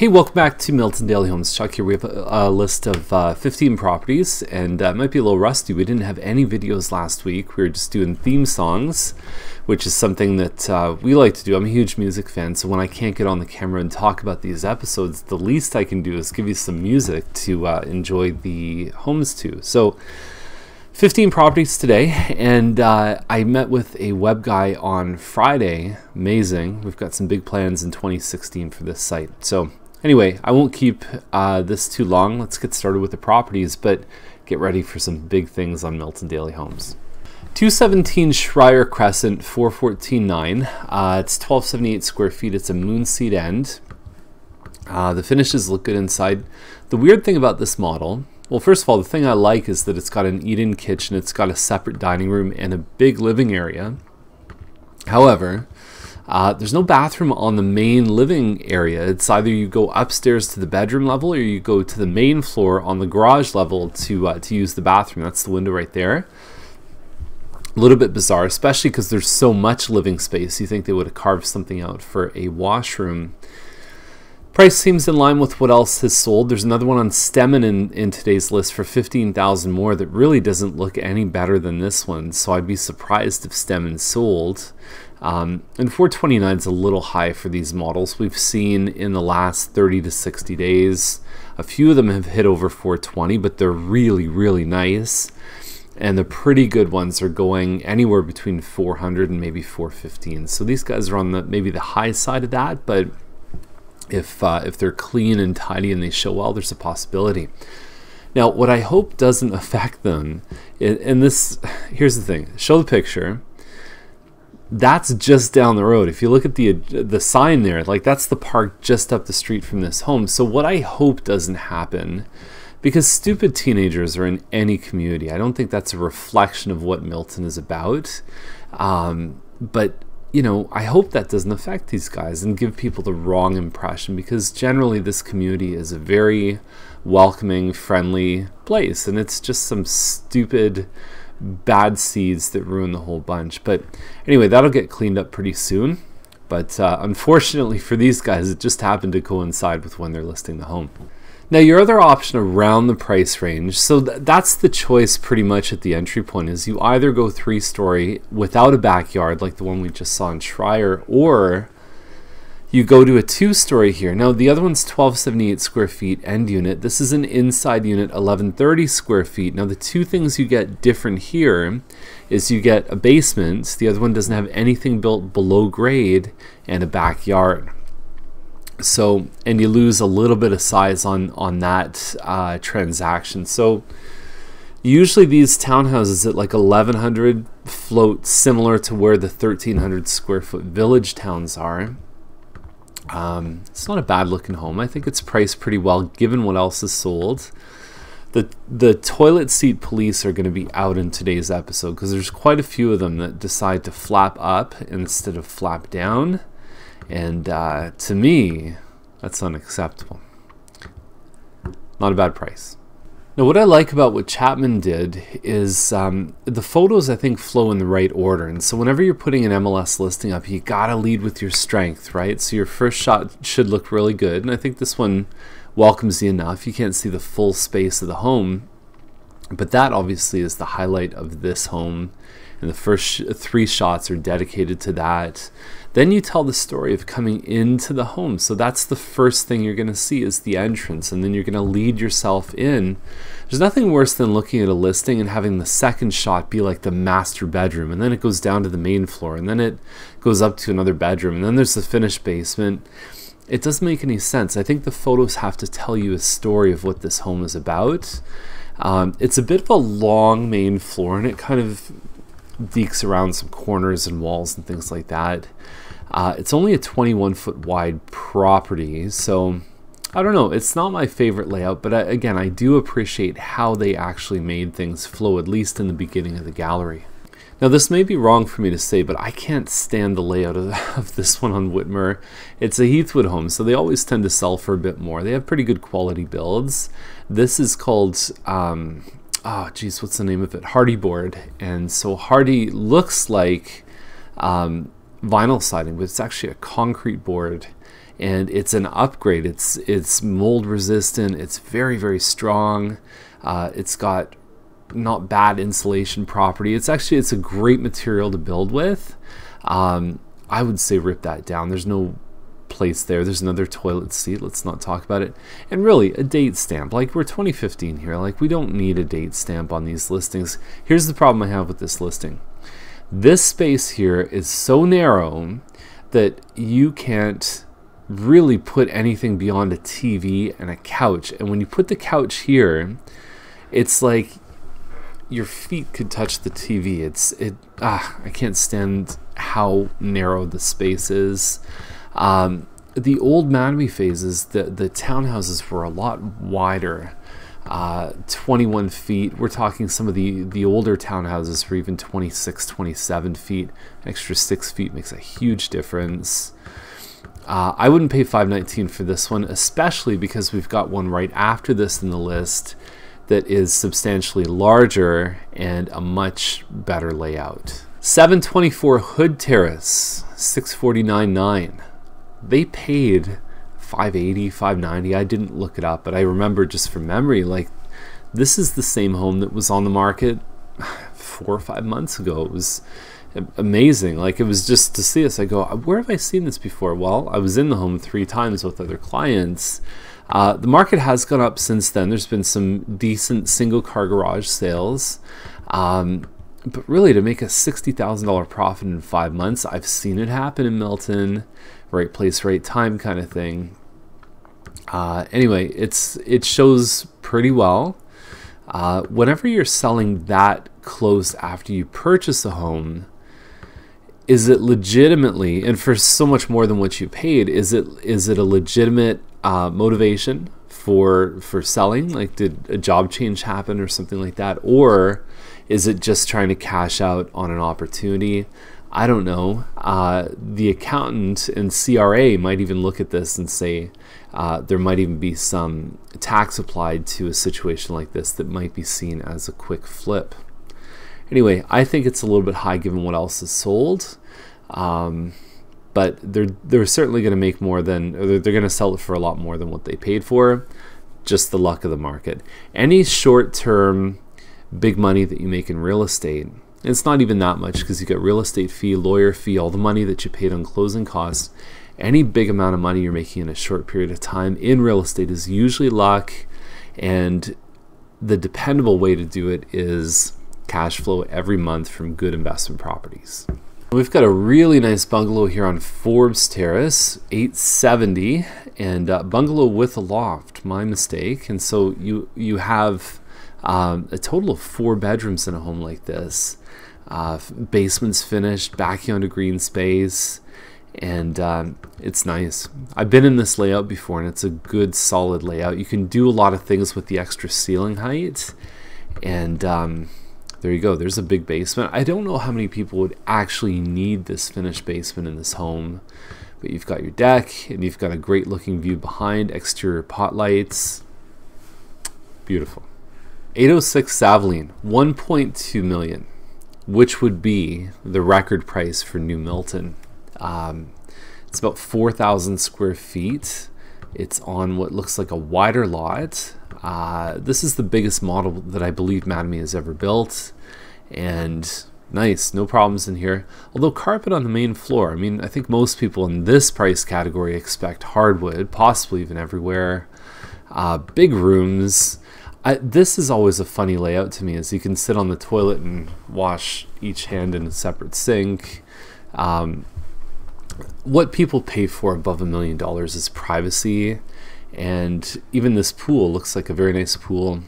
Hey, welcome back to Milton Daily Homes. Chuck here. We have a list of 15 properties, and it might be a little rusty. We didn't have any videos last week. We were just doing theme songs, which is something that we like to do. I'm a huge music fan, so when I can't get on the camera and talk about these episodes, the least I can do is give you some music to enjoy the homes to. So 15 properties today, and I met with a web guy on Friday. Amazing. We've got some big plans in 2016 for this site. So anyway, I won't keep this too long. Let's get started with the properties, but get ready for some big things on Milton Daily Homes. 217 Schreier Crescent, 414.9. It's 1278 square feet. It's a moonseed end. The finishes look good inside. The weird thing about this model, well, first of all, the thing I like is that it's got an eat-in kitchen. It's got a separate dining room and a big living area. However, there's no bathroom on the main living area. It's either you go upstairs to the bedroom level or you go to the main floor on the garage level to use the bathroom. That's the window right there. A little bit bizarre, especially because there's so much living space. You think they would have carved something out for a washroom. Price seems in line with what else has sold. There's another one on Stemmen in today's list for $15,000 more that really doesn't look any better than this one. So I'd be surprised if Stemmen sold. And 429 is a little high for these models. We've seen in the last 30 to 60 days, a few of them have hit over 420, but they're really, really nice. And the pretty good ones are going anywhere between 400 and maybe 415. So these guys are on maybe the high side of that, but if they're clean and tidy and they show well, there's a possibility. Now, what I hope doesn't affect them, and this, here's the thing, show the picture. That's just down the road. If you look at the sign there, like that's the park just up the street from this home. So what I hope doesn't happen, because stupid teenagers are in any community, I don't think that's a reflection of what Milton is about. But you know, I hope that doesn't affect these guys and give people the wrong impression, because generally this community is a very welcoming, friendly place, and it's just some stupid bad seeds that ruin the whole bunch. But anyway, that'll get cleaned up pretty soon. But unfortunately for these guys, it just happened to coincide with when they're listing the home. Now, your other option around the price range, so that's the choice pretty much at the entry point, is you either go 3-story without a backyard like the one we just saw in Schreier, or you go to a 2-story here. Now, the other one's 1278 square feet end unit. This is an inside unit, 1130 square feet. Now, the two things you get different here is you get a basement. The other one doesn't have anything built below grade, and a backyard. So, and you lose a little bit of size on that transaction. So usually these townhouses at like 1100 float similar to where the 1300 square foot village towns are. It's not a bad looking home. I think it's priced pretty well given what else is sold. The toilet seat police are going to be out in today's episode, because there's quite a few of them that decide to flap up instead of flap down. And to me, that's unacceptable. Not a bad price. Now, what I like about what Chapman did is the photos, I think, flow in the right order. And so whenever you're putting an MLS listing up, you gotta lead with your strength, right? So your first shot should look really good. And I think this one welcomes you enough. You can't see the full space of the home, but that obviously is the highlight of this home. And the first 3 shots are dedicated to that. Then you tell the story of coming into the home. So that's the first thing you're going to see is the entrance, and then you're going to lead yourself in. There's nothing worse than looking at a listing and having the second shot be like the master bedroom, and then it goes down to the main floor, and then it goes up to another bedroom, and then there's the finished basement. It doesn't make any sense. I think the photos have to tell you a story of what this home is about. It's a bit of a long main floor, and it kind of dekes around some corners and walls and things like that. It's only a 21-foot wide property, so I don't know, it's not my favorite layout, but again, I do appreciate how they actually made things flow, at least in the beginning of the gallery. Now, this may be wrong for me to say, but I can't stand the layout of this one on Whitmer. It's a Heathwood home, so they always tend to sell for a bit more. They have pretty good quality builds. This is called oh geez, what's the name of it? Hardy board. And so Hardy looks like vinyl siding, but it's actually a concrete board. and it's an upgrade. It's mold resistant. It's very, very strong. It's got not bad insulation property. It's a great material to build with. I would say rip that down. There's no place there. There's another toilet seat. Let's not talk about it. And really, a date stamp. Like, we're 2015 here. Like, we don't need a date stamp on these listings. Here's the problem I have with this listing. This space here is so narrow that you can't really put anything beyond a TV and a couch. And when you put the couch here, it's like your feet could touch the TV. I can't stand how narrow the space is. The old Mattamy phases, the townhouses were a lot wider, 21 feet. We're talking some of the older townhouses were even 26, 27 feet. Extra 6 feet makes a huge difference. I wouldn't pay $519 for this one, especially because we've got one right after this in the list that is substantially larger and a much better layout. 724 Hood Terrace, $649.9. They paid $580, $590. I didn't look it up, but I remember just from memory, like, this is the same home that was on the market 4 or 5 months ago. It was amazing. Like, it was just to see this, I go, where have I seen this before? Well, I was in the home 3 times with other clients. The market has gone up since then. There's been some decent single car garage sales. But really, to make a $60,000 profit in 5 months, I've seen it happen in Milton. Right place, right time kind of thing. Anyway, it shows pretty well. Whenever you're selling that close after you purchase a home, is it legitimately, and for so much more than what you paid, is it a legitimate motivation for selling? Like, did a job change happen or something like that? Or is it just trying to cash out on an opportunity? I don't know. The accountant and CRA might even look at this and say there might even be some tax applied to a situation like this that might be seen as a quick flip. Anyway, I think it's a little bit high given what else is sold. But they're certainly going to make more than, or they're going to sell it for a lot more than what they paid for. Just the luck of the market. Any short-term big money that you make in real estate, and it's not even that much because you get real estate fee, lawyer fee, all the money that you paid on closing costs. Any big amount of money you're making in a short period of time in real estate is usually luck, and the dependable way to do it is cash flow every month from good investment properties. We've got a really nice bungalow here on Forbes Terrace, $870, and bungalow with a loft, my mistake. And so you have a total of 4 bedrooms in a home like this. Basement's finished, backyard to green space, and it's nice. I've been in this layout before, and it's a good solid layout. You can do a lot of things with the extra ceiling height, and there you go. There's a big basement. I don't know how many people would actually need this finished basement in this home, but you've got your deck, and you've got a great looking view behind, exterior pot lights. Beautiful. 806 Savoline, $1.2 million, which would be the record price for New Milton. It's about 4,000 square feet. It's on what looks like a wider lot. This is the biggest model that I believe Mattamy has ever built, and nice, no problems in here. Although carpet on the main floor, I mean, I think most people in this price category expect hardwood, possibly even everywhere. Big rooms. This is always a funny layout to me, as you can sit on the toilet and wash each hand in a separate sink. What people pay for above $1 million is privacy, and even this pool looks like a very nice pool.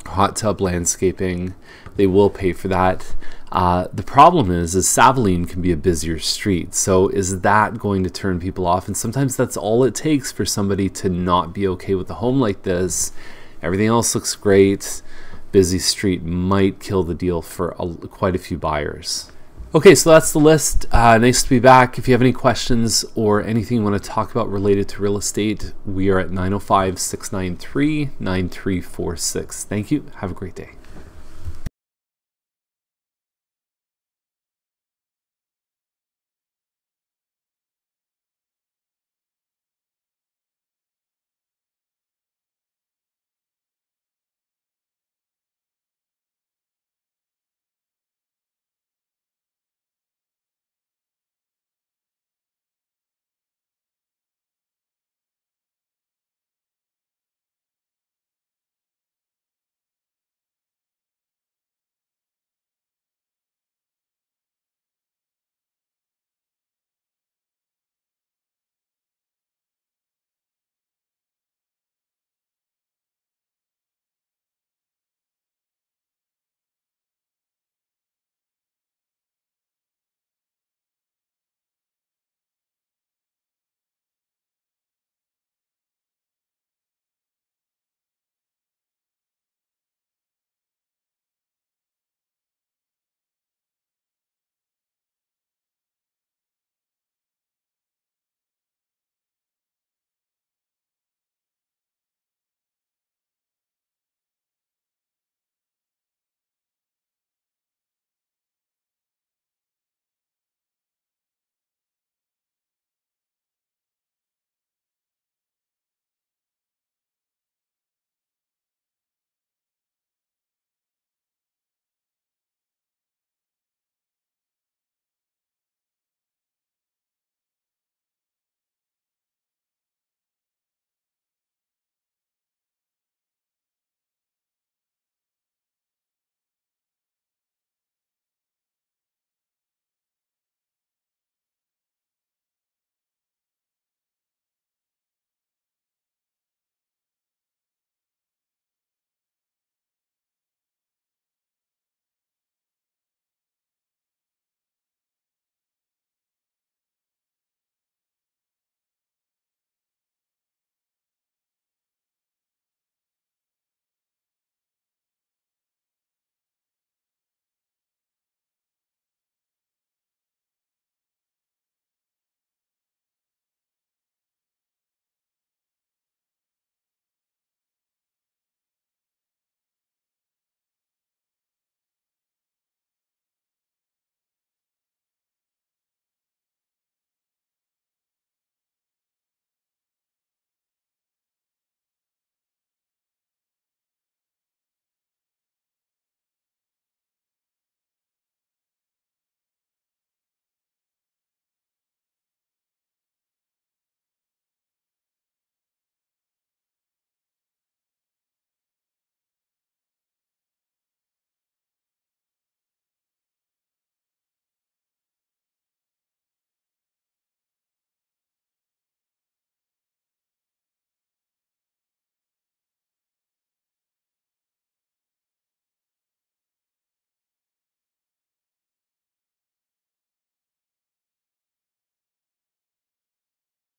Hot tub landscaping, they will pay for that. The problem is Savoline can be a busier street, so is that going to turn people off? And sometimes that's all it takes for somebody to not be okay with a home like this. Everything else looks great. Busy street might kill the deal for quite a few buyers. Okay, so that's the list. Nice to be back. If you have any questions or anything you want to talk about related to real estate, we are at 905-693-9346. Thank you. Have a great day.